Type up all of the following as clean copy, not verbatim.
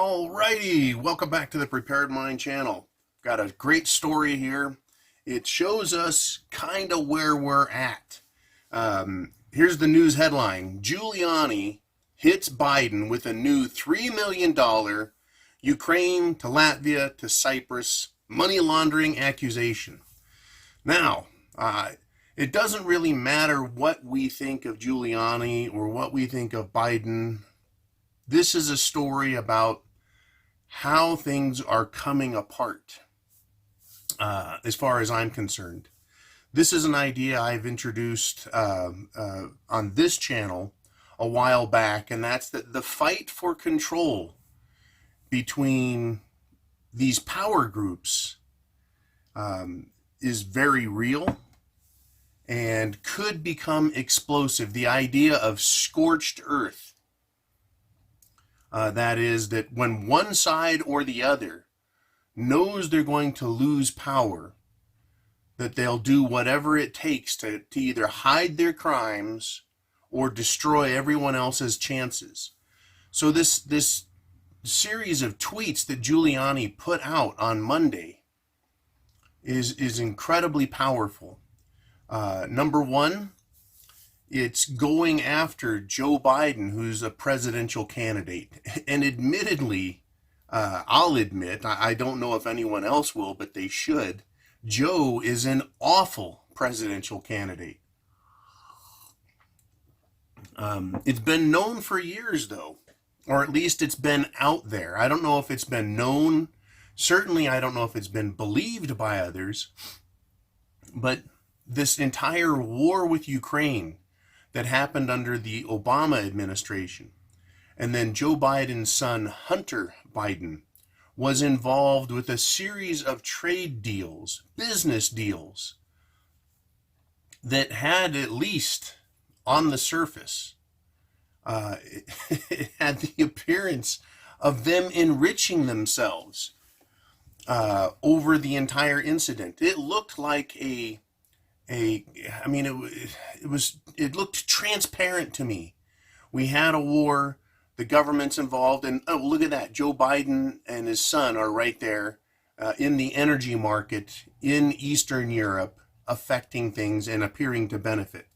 Alrighty, welcome back to the Prepared Mind channel. Got a great story here. It shows us kind of where we're at. Here's the news headline. Giuliani hits Biden with a new $3 million Ukraine to Latvia to Cyprus money laundering accusation. Now, it doesn't really matter what we think of Giuliani or what we think of Biden. This is a story about how things are coming apart, as far as I'm concerned. This is an idea I've introduced on this channel a while back, and that's that the fight for control between these power groups is very real and could become explosive. The idea of scorched earth. That is, that when one side or the other knows they're going to lose power, that they'll do whatever it takes to either hide their crimes or destroy everyone else's chances. So this series of tweets that Giuliani put out on Monday is incredibly powerful. Number one, it's going after Joe Biden, who's a presidential candidate. And admittedly, I'll admit, I don't know if anyone else will, but they should. Joe is an awful presidential candidate. It's been known for years, though, or at least it's been out there. I don't know if it's been known. Certainly, I don't know if it's been believed by others. But this entire war with Ukraine that happened under the Obama administration, and then Joe Biden's son, Hunter Biden, was involved with a series of trade deals, business deals, that had, at least on the surface, it had the appearance of them enriching themselves over the entire incident. It looked like it looked transparent to me. We had a war, the government's involved, and oh, look at that. Joe Biden and his son are right there in the energy market in Eastern Europe, affecting things and appearing to benefit.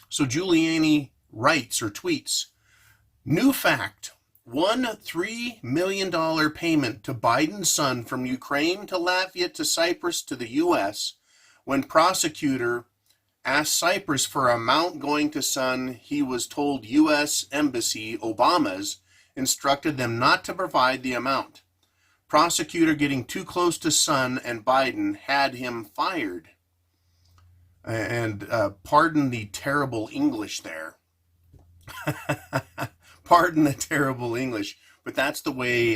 So Giuliani writes or tweets, new fact, one $3 million payment to Biden's son from Ukraine to Latvia to Cyprus to the U.S. when prosecutor asked Cyprus for amount going to son, he was told U.S. Embassy, Obama's, instructed them not to provide the amount. Prosecutor getting too close to son and Biden had him fired. And pardon the terrible English there. Pardon the terrible English, but that's the way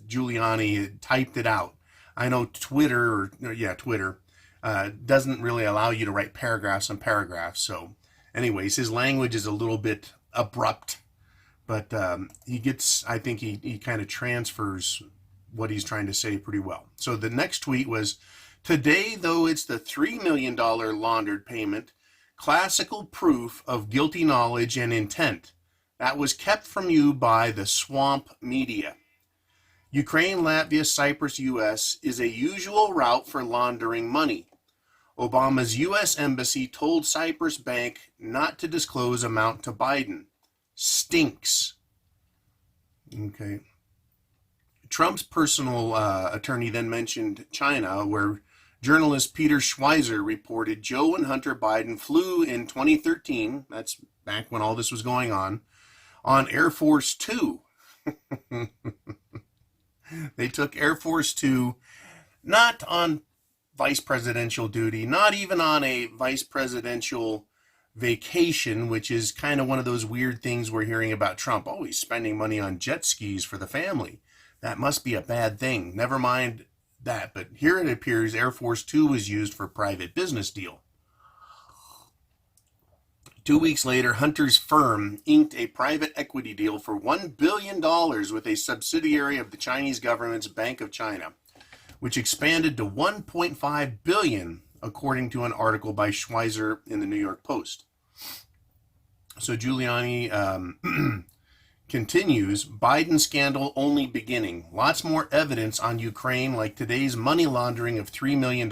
Giuliani typed it out. I know Twitter doesn't really allow you to write paragraphs and paragraphs. So anyways, his language is a little bit abrupt, but I think he kind of transfers what he's trying to say pretty well. So the next tweet was, today, though it's the $3 million laundered payment, classical proof of guilty knowledge and intent that was kept from you by the swamp media. Ukraine, Latvia, Cyprus, U.S. is a usual route for laundering money. Obama's U.S. Embassy told Cyprus Bank not to disclose amount to Biden. Stinks. Okay. Trump's personal attorney then mentioned China, where journalist Peter Schweizer reported Joe and Hunter Biden flew in 2013, that's back when all this was going on Air Force Two. They took Air Force Two, not on vice presidential duty, not even on a vice presidential vacation, which is kind of one of those weird things we're hearing about Trump. Oh, he's spending money on jet skis for the family. That must be a bad thing. Never mind that. But here it appears Air Force Two was used for private business deal. 2 weeks later, Hunter's firm inked a private equity deal for $1 billion with a subsidiary of the Chinese government's Bank of China, which expanded to $1.5 billion, according to an article by Schweizer in the New York Post. So Giuliani Continues, Biden scandal only beginning. Lots more evidence on Ukraine, like today's money laundering of $3 million.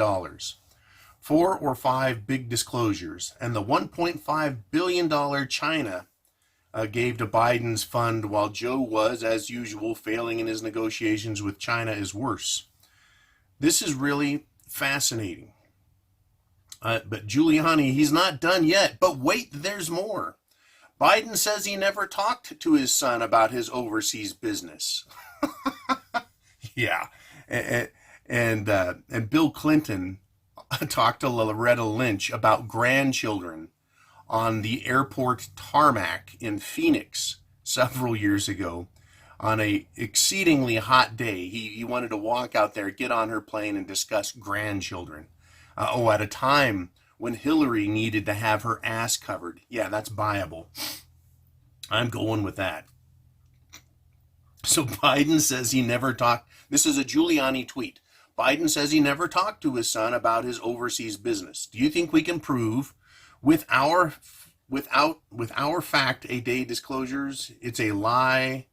4 or 5 big disclosures. And the $1.5 billion China gave to Biden's fund while Joe was, as usual, failing in his negotiations with China is worse. This is really fascinating. But Giuliani, he's not done yet. But wait, there's more. Biden says he never talked to his son about his overseas business. Yeah. And Bill Clinton talked to Loretta Lynch about grandchildren on the airport tarmac in Phoenix several years ago on a exceedingly hot day. He wanted to walk out there, get on her plane, and discuss grandchildren. At a time when Hillary needed to have her ass covered. Yeah, that's viable. I'm going with that. So Biden says he never talked. This is a Giuliani tweet. Biden says he never talked to his son about his overseas business. Do you think we can prove with our fact a day disclosures it's a lie,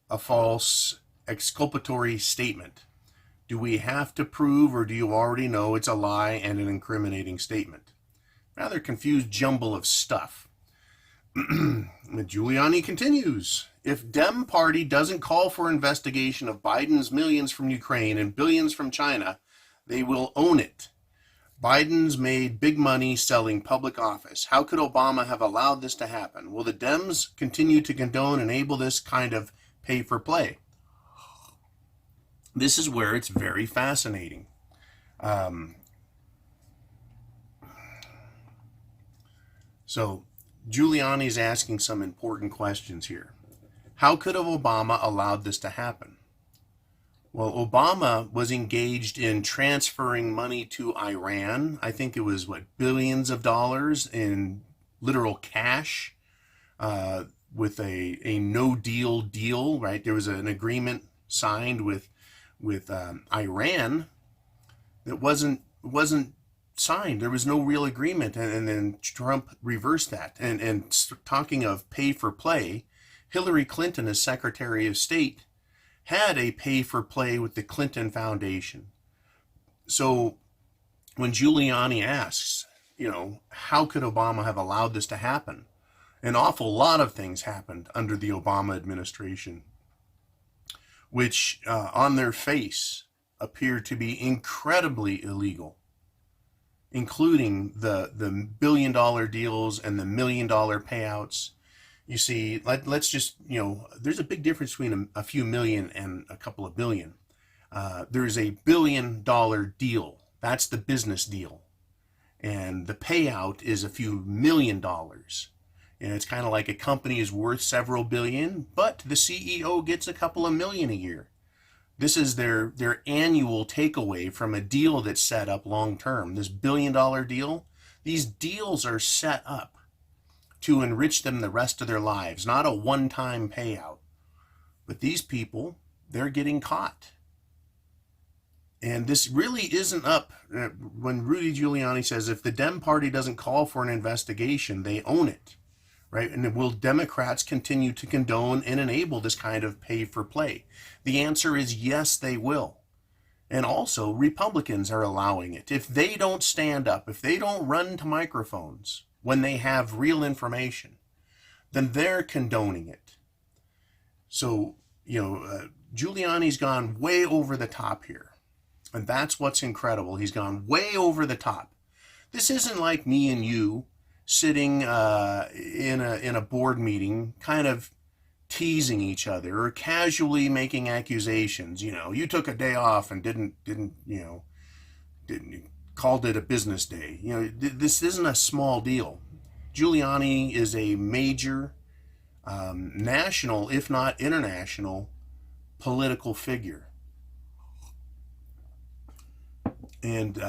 a false exculpatory statement? Do we have to prove, or do you already know it's a lie and an incriminating statement? Rather confused jumble of stuff. Giuliani continues. If Dem Party doesn't call for investigation of Biden's millions from Ukraine and billions from China, they will own it. Biden's made big money selling public office. How could Obama have allowed this to happen? Will the Dems continue to condone and enable this kind of pay for play? This is where it's very fascinating. So Giuliani's asking some important questions here. How could have Obama allowed this to happen? Well, Obama was engaged in transferring money to Iran. I think it was, billions of dollars in literal cash with a no-deal deal, right? There was an agreement signed with Iran that wasn't signed. There was no real agreement, and then Trump reversed that. And talking of pay for play, Hillary Clinton, as Secretary of State, had a pay for play with the Clinton Foundation. So when Giuliani asks, how could Obama have allowed this to happen? An awful lot of things happened under the Obama administration, which on their face appear to be incredibly illegal, including the $1 billion deals and the $1 million payouts. You see, let's just, there's a big difference between a few million and a couple of billion. There's a $1 billion deal. That's the business deal. And the payout is a few $1 million. And it's kind of like a company is worth several billion, but the CEO gets a couple of million a year. This is their annual takeaway from a deal that's set up long term. This $1 billion deal, these deals are set up to enrich them the rest of their lives, not a one-time payout. But these people, they're getting caught. And this really isn't up. When Rudy Giuliani says if the Dem Party doesn't call for an investigation, they own it, right? And will Democrats continue to condone and enable this kind of pay for play? The answer is yes, they will. And also, Republicans are allowing it. If they don't stand up, if they don't run to microphones when they have real information, then they're condoning it. So, Giuliani's gone way over the top here. And that's what's incredible. He's gone way over the top. This isn't like me and you sitting in a board meeting kind of teasing each other or casually making accusations. You took a day off and didn't called it a business day. This isn't a small deal. Giuliani is a major national, if not international, political figure. And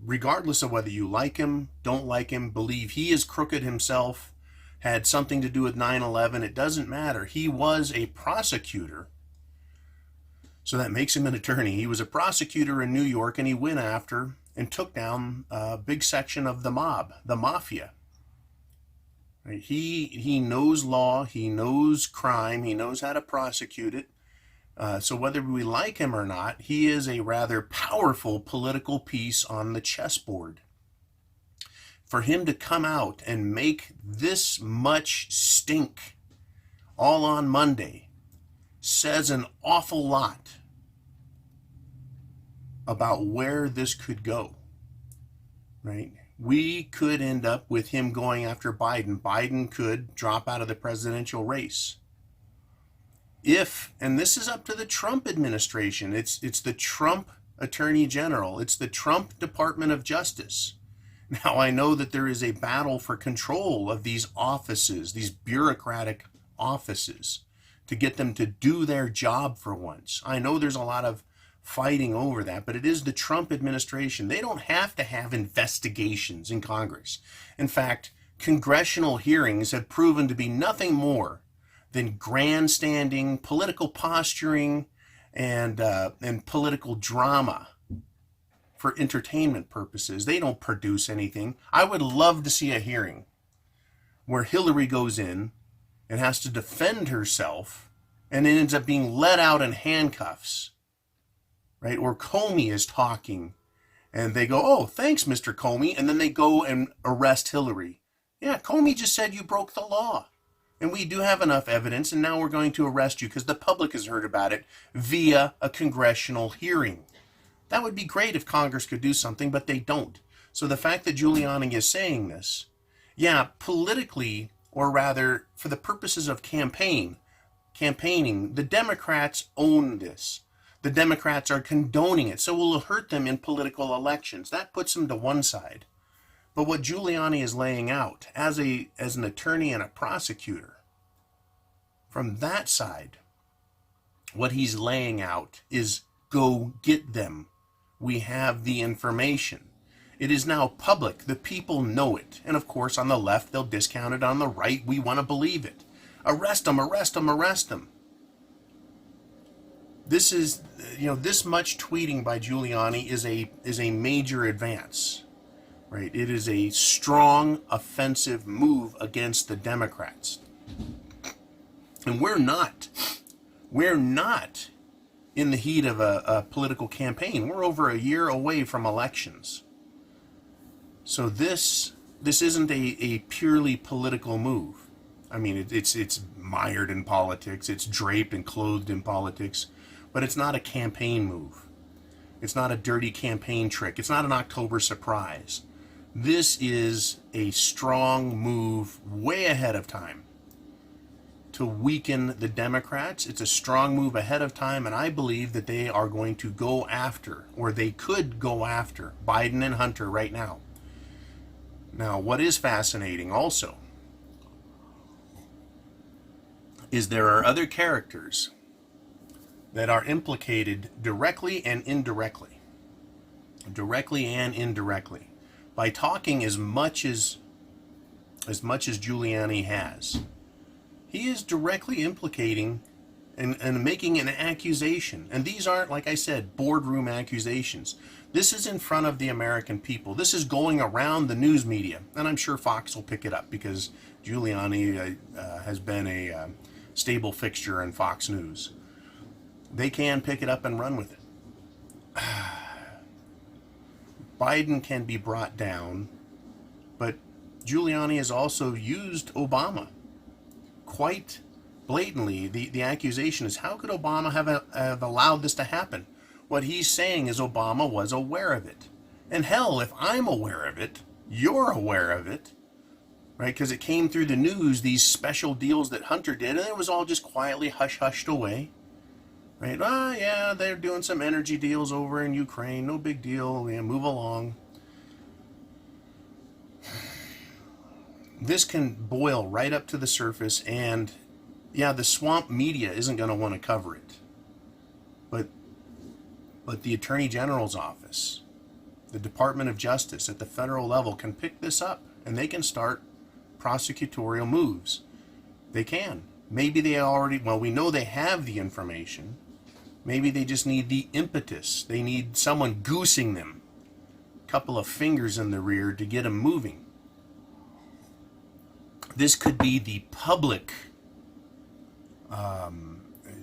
regardless of whether you like him, don't like him, believe he is crooked himself, had something to do with 9/11, it doesn't matter. He was a prosecutor, so that makes him an attorney. He was a prosecutor in New York, and he went after and took down a big section of the mob, the mafia. Right? He knows law, he knows crime, he knows how to prosecute it. So whether we like him or not, he is a rather powerful political piece on the chessboard. For him to come out and make this much stink all on Monday says an awful lot about where this could go, right? We could end up with him going after Biden. Biden could drop out of the presidential race. If, and this is up to the Trump administration, it's the Trump Attorney General, it's the Trump Department of Justice. Now, I know that there is a battle for control of these offices, these bureaucratic offices, to get them to do their job for once. I know there's a lot of fighting over that, but it is the Trump administration. They don't have to have investigations in Congress. In fact, congressional hearings have proven to be nothing more than grandstanding, political posturing, and political drama for entertainment purposes. They don't produce anything. I would love to see a hearing where Hillary goes in and has to defend herself and it ends up being let out in handcuffs, right? Or Comey is talking and they go, "Oh, thanks, Mr. Comey," and then they go and arrest Hillary. Yeah, Comey just said you broke the law. And we do have enough evidence, and now we're going to arrest you because the public has heard about it via a congressional hearing. That would be great if Congress could do something, but they don't. So the fact that Giuliani is saying this, yeah, politically, or rather for the purposes of campaigning, the Democrats own this. The Democrats are condoning it, so it will hurt them in political elections. That puts them to one side. But what Giuliani is laying out as an attorney and a prosecutor, from that side, what he's laying out is go get them. We have the information. It is now public. The people know it. And of course, on the left, they'll discount it. On the right, we want to believe it. Arrest them, arrest them, arrest them. This is, this much tweeting by Giuliani is a major advance. Right? It is a strong offensive move against the Democrats. And we're not in the heat of a political campaign. We're over a year away from elections. So this isn't a purely political move. I mean, it's mired in politics, it's draped and clothed in politics, but it's not a campaign move. It's not a dirty campaign trick. It's not an October surprise. This is a strong move way ahead of time to weaken the Democrats. It's a strong move ahead of time, and I believe that they are going to go after, or they could go after, Biden and Hunter right now. Now, what is fascinating also is there are other characters that are implicated directly and indirectly. By talking as much as Giuliani has, he is directly implicating and making an accusation. And these aren't, like I said, boardroom accusations. This is in front of the American people. This is going around the news media. And I'm sure Fox will pick it up because Giuliani has been a stable fixture in Fox News. They can pick it up and run with it. Biden can be brought down, but Giuliani has also used Obama quite blatantly. The accusation is, how could Obama have allowed this to happen? What he's saying is Obama was aware of it. And hell, if I'm aware of it, you're aware of it, right? Because it came through the news, these special deals that Hunter did, and it was all just quietly hushed away. Right? Oh, yeah, they're doing some energy deals over in Ukraine. No big deal. Yeah, move along. This can boil right up to the surface, and yeah, the swamp media isn't going to want to cover it. But the Attorney General's office, the Department of Justice at the federal level can pick this up, and they can start prosecutorial moves. They can. Maybe they already, well, we know they have the information. Maybe they just need the impetus. They need someone goosing them. A couple of fingers in the rear to get them moving. This could be the public,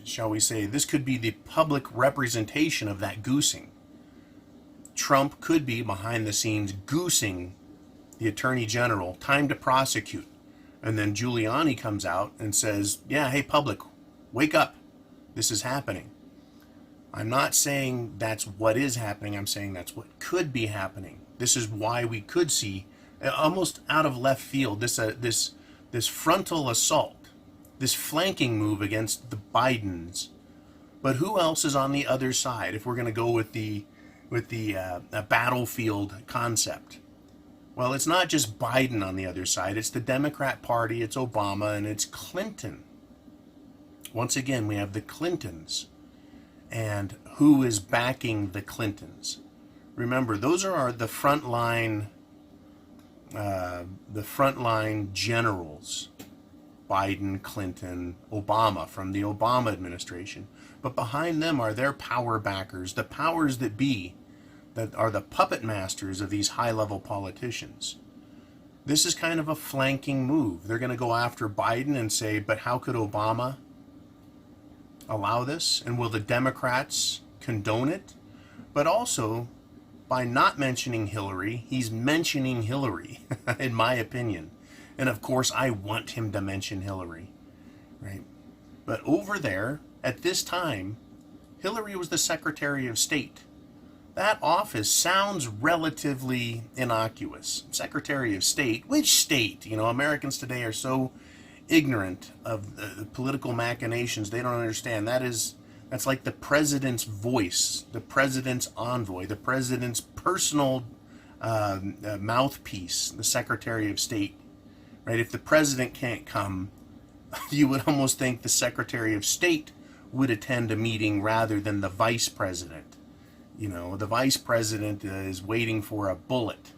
shall we say, this could be the public representation of that goosing. Trump could be behind the scenes goosing the Attorney General, time to prosecute. And then Giuliani comes out and says, yeah, hey, public, wake up. This is happening. I'm not saying that's what is happening. I'm saying that's what could be happening. This is why we could see, almost out of left field, this frontal assault, this flanking move against the Bidens. But who else is on the other side? If we're going to go with the battlefield concept, well, it's not just Biden on the other side. It's the Democrat Party. It's Obama, and it's Clinton. Once again, we have the Clintons. And who is backing the Clintons? Remember, those are the frontline generals. Biden, Clinton, Obama, from the Obama administration. But behind them are their power backers, the powers that be, that are the puppet masters of these high-level politicians. This is kind of a flanking move. They're going to go after Biden and say, but how could Obama allow this? And will the Democrats condone it? But also, by not mentioning Hillary, he's mentioning Hillary, in my opinion. And of course, I want him to mention Hillary, right? But over there, at this time, Hillary was the Secretary of State. That office sounds relatively innocuous. Secretary of State, which state? You know, Americans today are so ignorant of the political machinations, they don't understand. That's like the president's voice, the president's envoy, the president's personal mouthpiece, the Secretary of State. Right? If the president can't come, you would almost think the Secretary of State would attend a meeting rather than the vice president. You know, the vice president is waiting for a bullet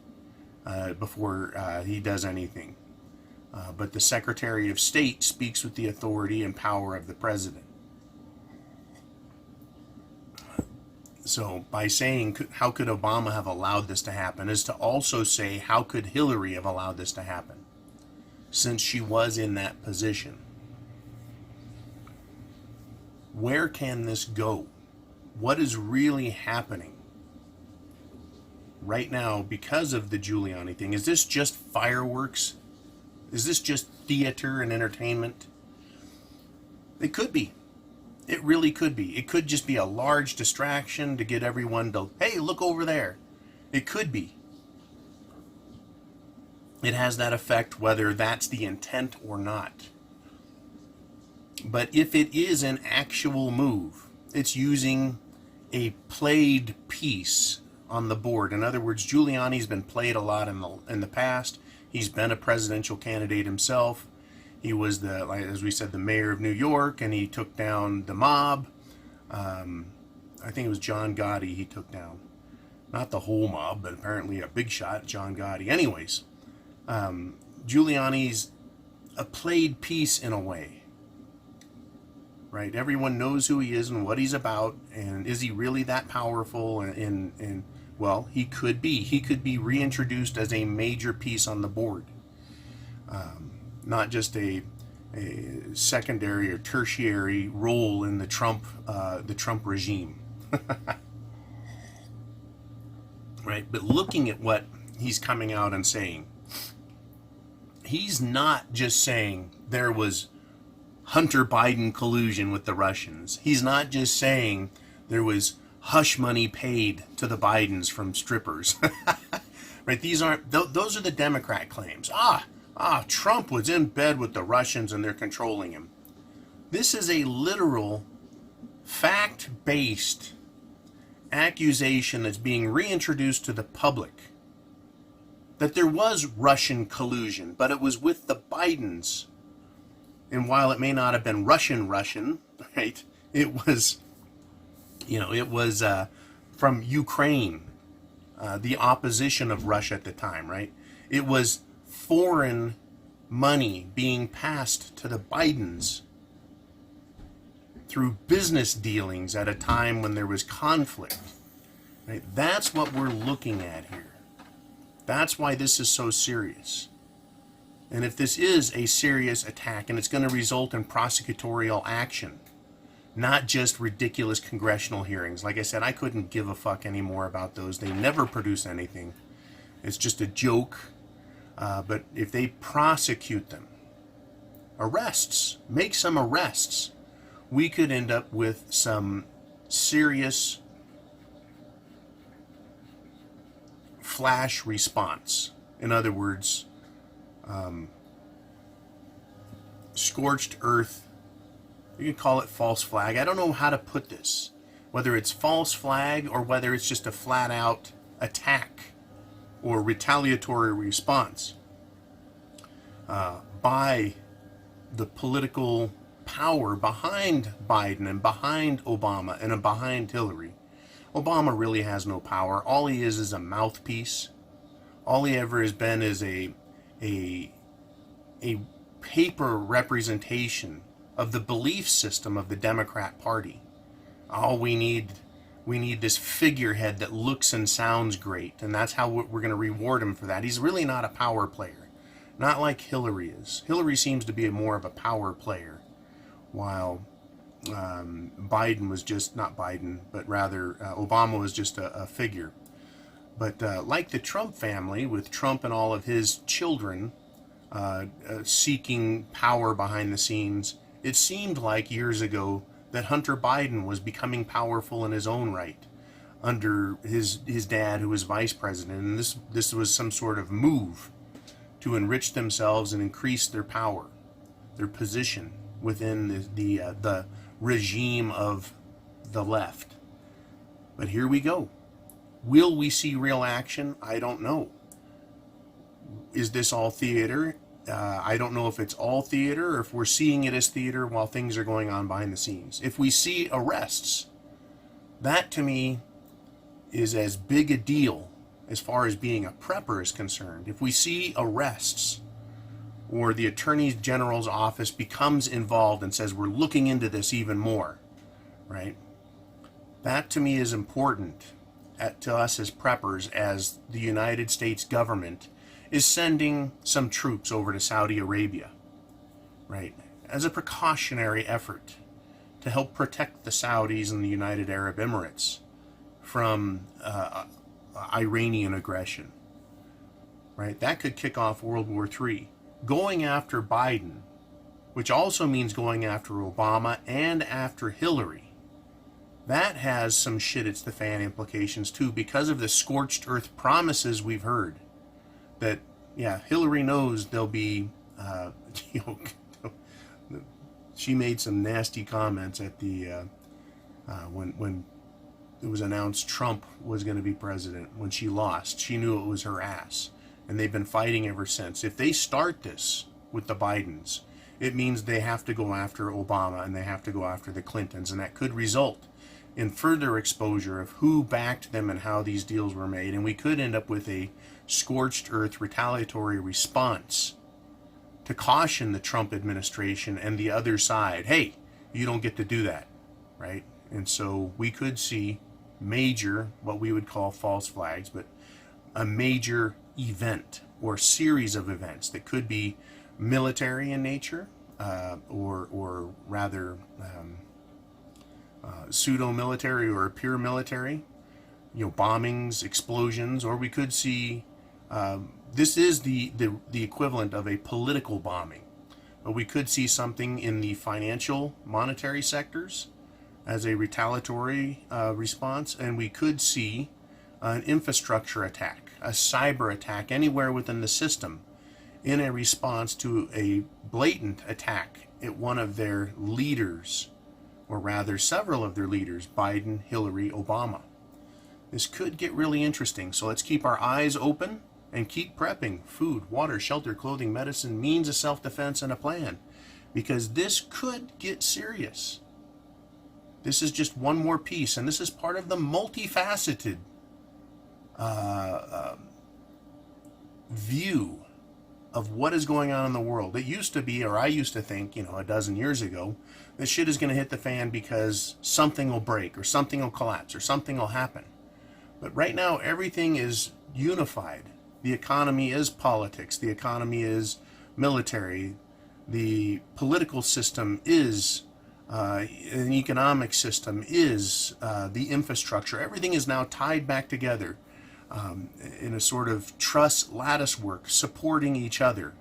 before he does anything. But the Secretary of State speaks with the authority and power of the president. So by saying, how could Obama have allowed this to happen, is to also say, how could Hillary have allowed this to happen, since she was in that position? Where can this go? What is really happening right now because of the Giuliani thing? Is this just fireworks? Is this just theater and entertainment? It could be. It really could be. It could just be a large distraction to get everyone to, hey, look over there. It could be. It has that effect whether that's the intent or not. But if it is an actual move, it's using a played piece on the board. In other words, Giuliani's been played a lot in the past. He's been a presidential candidate himself. He was as we said, the mayor of New York, and he took down the mob. I think it was John Gotti he took down. Not the whole mob, but apparently a big shot, John Gotti. Anyways, Giuliani's a played piece in a way. Right? Everyone knows who he is and what he's about, and is he really that powerful? And well, he could be. He could be reintroduced as a major piece on the board. Not just a secondary or tertiary role in the Trump regime. Right? But looking at what he's coming out and saying, he's not just saying there was Hunter Biden collusion with the Russians. He's not just saying there was hush money paid to the Bidens from strippers. Right? Those are the Democrat claims. Trump was in bed with the Russians and they're controlling him. This is a literal, fact-based accusation that's being reintroduced to the public, that there was Russian collusion, but it was with the Bidens. And while it may not have been Russian, right, it was from Ukraine, the opposition of Russia at the time, right? It was foreign money being passed to the Bidens through business dealings at a time when there was conflict. Right? That's what we're looking at here. That's why this is so serious. And if this is a serious attack and it's going to result in prosecutorial action, not just ridiculous congressional hearings. Like I said, I couldn't give a fuck anymore about those. They never produce anything. It's just a joke. But if they prosecute them, arrests, make some arrests, we could end up with some serious flash response. In other words, scorched earth. You can call it false flag. I don't know how to put this. Whether it's false flag or whether it's just a flat out attack or retaliatory response by the political power behind Biden and behind Obama and behind Hillary. Obama really has no power. All he is a mouthpiece. All he ever has been is a paper representation of the belief system of the Democrat Party. Oh, we need this figurehead that looks and sounds great, and that's how we're going to reward him for that. He's really not a power player, not like Hillary is. Hillary seems to be more of a power player, while Biden was just, not Biden, but rather Obama was just a figure. But like the Trump family, with Trump and all of his children seeking power behind the scenes, it seemed like years ago that Hunter Biden was becoming powerful in his own right under his dad, who was vice president. And this was some sort of move to enrich themselves and increase their power, their position within the regime of the left. But here we go. Will we see real action? I don't know. Is this all theater? I don't know if it's all theater or if we're seeing it as theater while things are going on behind the scenes. If we see arrests, that to me is as big a deal as far as being a prepper is concerned. If we see arrests or the Attorney General's office becomes involved and says we're looking into this even more, right? That to me is important to us as preppers, as the United States government is sending some troops over to Saudi Arabia, right, as a precautionary effort to help protect the Saudis and the United Arab Emirates from Iranian aggression, right? That could kick off World War III. Going after Biden, which also means going after Obama and after Hillary, that has some shit it's the fan implications too, because of the scorched earth promises we've heard. That, yeah, Hillary knows there'll be, she made some nasty comments at the, when it was announced Trump was going to be president. When she lost, she knew it was her ass. And they've been fighting ever since. If they start this with the Bidens, it means they have to go after Obama and they have to go after the Clintons. And that could result in further exposure of who backed them and how these deals were made. And we could end up with a scorched earth retaliatory response to caution the Trump administration and the other side, hey, you don't get to do that, right? And so we could see major, what we would call false flags, but a major event or series of events that could be military in nature, or rather pseudo-military or pure military, bombings, explosions, or we could see, this is the equivalent of a political bombing, but we could see something in the financial, monetary sectors as a retaliatory response, and we could see an infrastructure attack, a cyber attack anywhere within the system in a response to a blatant attack at one of their leaders, or rather several of their leaders, Biden, Hillary, Obama. This could get really interesting, so let's keep our eyes open and keep prepping: food, water, shelter, clothing, medicine, means of self-defense, and a plan, because this could get serious. This is just one more piece, and this is part of the multifaceted view of what is going on in the world. It used to be, or I used to think, a dozen years ago, that shit is going to hit the fan because something will break, or something will collapse, or something will happen. But right now, everything is unified. The economy is politics. The economy is military, the political system is an economic system, is the infrastructure. Everything is now tied back together in a sort of truss lattice work, supporting each other.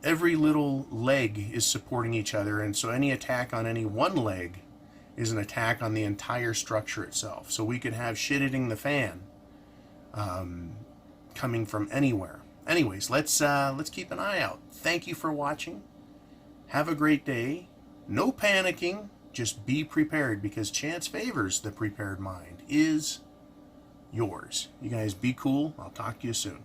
Every little leg is supporting each other, and so any attack on any one leg is an attack on the entire structure itself. So we could have shit hitting the fan coming from anywhere. Anyways, let's keep an eye out. Thank you for watching. Have a great day. No panicking. Just be prepared, because chance favors the prepared mind is yours. You guys be cool. I'll talk to you soon.